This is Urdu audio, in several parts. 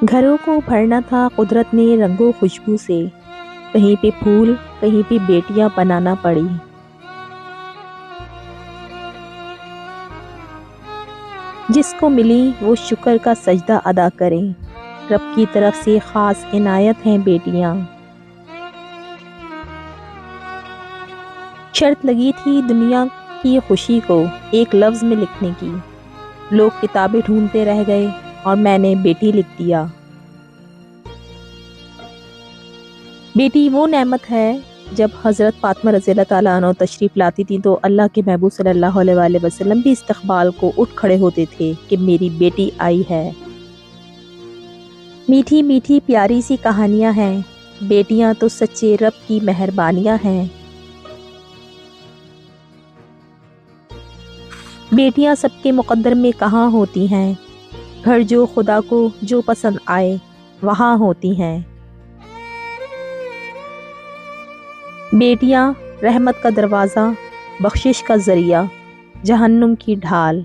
گھروں کو بھرنا تھا قدرت نے رنگوں خوشبو سے، کہیں پہ پھول کہیں پہ بیٹیاں بنانا پڑی۔ جس کو ملی وہ شکر کا سجدہ ادا کریں، رب کی طرف سے خاص عنایت ہیں بیٹیاں۔ شرط لگی تھی دنیا کی خوشی کو ایک لفظ میں لکھنے کی، لوگ کتابیں ڈھونڈتے رہ گئے اور میں نے بیٹی لکھ دیا۔ بیٹی وہ نعمت ہے، جب حضرت فاطمہ رضی اللہ تعالیٰ عنہ تشریف لاتی تھی تو اللہ کے محبوب صلی اللہ علیہ وآلہ وسلم بھی استقبال کو اٹھ کھڑے ہوتے تھے کہ میری بیٹی آئی ہے۔ میٹھی میٹھی پیاری سی کہانیاں ہیں، بیٹیاں تو سچے رب کی مہربانیاں ہیں۔ بیٹیاں سب کے مقدر میں کہاں ہوتی ہیں، گھر جو خدا کو جو پسند آئے وہاں ہوتی ہیں۔ بیٹیاں رحمت کا دروازہ، بخشش کا ذریعہ، جہنم کی ڈھال۔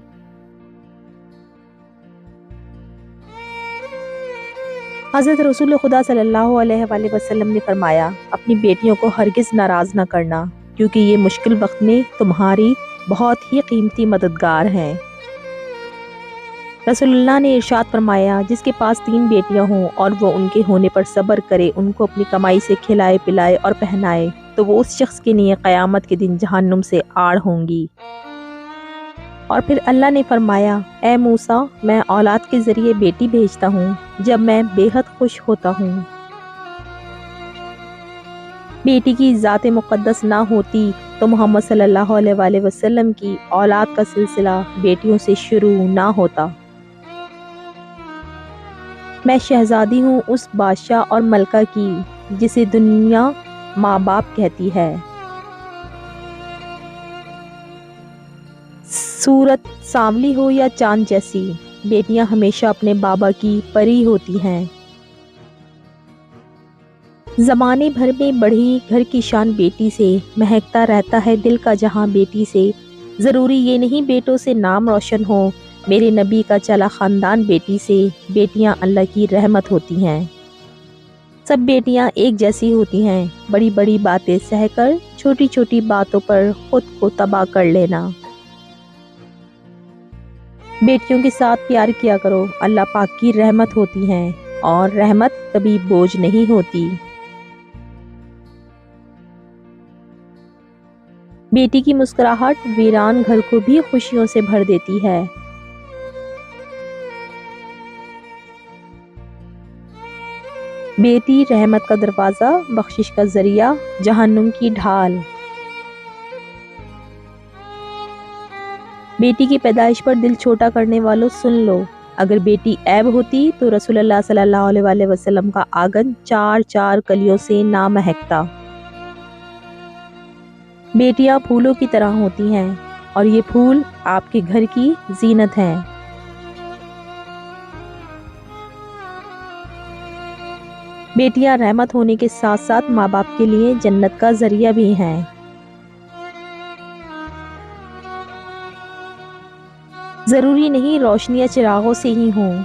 حضرت رسول خدا صلی اللہ علیہ وآلہ وسلم نے فرمایا، اپنی بیٹیوں کو ہرگز ناراض نہ کرنا، کیونکہ یہ مشکل وقت میں تمہاری بہت ہی قیمتی مددگار ہیں۔ رسول اللہ نے ارشاد فرمایا، جس کے پاس 3 بیٹیاں ہوں اور وہ ان کے ہونے پر صبر کرے، ان کو اپنی کمائی سے کھلائے پلائے اور پہنائے، تو وہ اس شخص کے لیے قیامت کے دن جہنم سے آڑ ہوں گی۔ اور پھر اللہ نے فرمایا، اے موسیٰ، میں اولاد کے ذریعے بیٹی بھیجتا ہوں جب میں بے حد خوش ہوتا ہوں۔ بیٹی کی ذات مقدس نہ ہوتی تو محمد صلی اللہ علیہ وآلہ وسلم کی اولاد کا سلسلہ بیٹیوں سے شروع نہ ہوتا۔ میں شہزادی ہوں اس بادشاہ اور ملکہ کی جسے دنیا ماں باپ کہتی ہے۔ صورت سانولی ہو یا چاند جیسی، بیٹیاں ہمیشہ اپنے بابا کی پری ہوتی ہیں۔ زمانے بھر میں بڑھی گھر کی شان بیٹی سے، مہکتا رہتا ہے دل کا جہاں بیٹی سے۔ ضروری یہ نہیں بیٹوں سے نام روشن ہو، میرے نبی کا چلا خاندان بیٹی سے۔ بیٹیاں اللہ کی رحمت ہوتی ہیں۔ سب بیٹیاں ایک جیسی ہوتی ہیں، بڑی بڑی باتیں سہ کر چھوٹی چھوٹی باتوں پر خود کو تباہ کر لینا۔ بیٹیوں کے ساتھ پیار کیا کرو، اللہ پاک کی رحمت ہوتی ہیں، اور رحمت کبھی بوجھ نہیں ہوتی۔ بیٹی کی مسکراہٹ ویران گھر کو بھی خوشیوں سے بھر دیتی ہے۔ بیٹی رحمت کا دروازہ، بخشش کا ذریعہ، جہنم کی ڈھال۔ بیٹی کی پیدائش پر دل چھوٹا کرنے والوں سن لو، اگر بیٹی عیب ہوتی تو رسول اللہ صلی اللہ علیہ وآلہ وسلم کا آنگن 4 کلیوں سے نہ مہکتا۔ بیٹیاں پھولوں کی طرح ہوتی ہیں، اور یہ پھول آپ کے گھر کی زینت ہیں۔ بیٹیاں رحمت ہونے کے ساتھ ساتھ ماں باپ کے لیے جنت کا ذریعہ بھی ہیں۔ ضروری نہیں روشنیاں چراغوں سے ہی ہوں،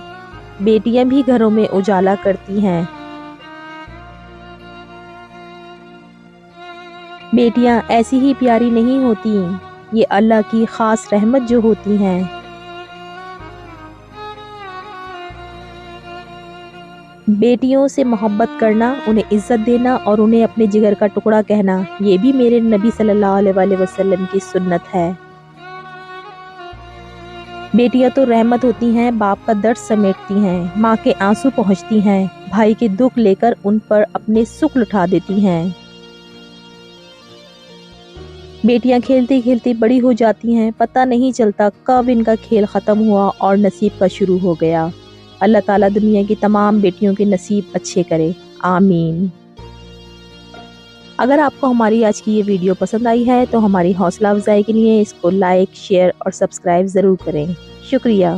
بیٹیاں بھی گھروں میں اجالا کرتی ہیں۔ بیٹیاں ایسی ہی پیاری نہیں ہوتی، یہ اللہ کی خاص رحمت جو ہوتی ہیں۔ بیٹیوں سے محبت کرنا، انہیں عزت دینا اور انہیں اپنے جگر کا ٹکڑا کہنا، یہ بھی میرے نبی صلی اللہ علیہ وآلہ وسلم کی سنت ہے۔ بیٹیاں تو رحمت ہوتی ہیں، باپ کا درد سمیٹتی ہیں، ماں کے آنسو پہنچتی ہیں، بھائی کے دکھ لے کر ان پر اپنے سکھ لٹا دیتی ہیں۔ بیٹیاں کھیلتی کھیلتی بڑی ہو جاتی ہیں، پتہ نہیں چلتا کب ان کا کھیل ختم ہوا اور نصیب کا شروع ہو گیا۔ اللہ تعالیٰ دنیا کی تمام بیٹیوں کے نصیب اچھے کرے، آمین۔ اگر آپ کو ہماری آج کی یہ ویڈیو پسند آئی ہے تو ہماری حوصلہ افزائی کے لیے اس کو لائک، شیئر اور سبسکرائب ضرور کریں۔ شکریہ۔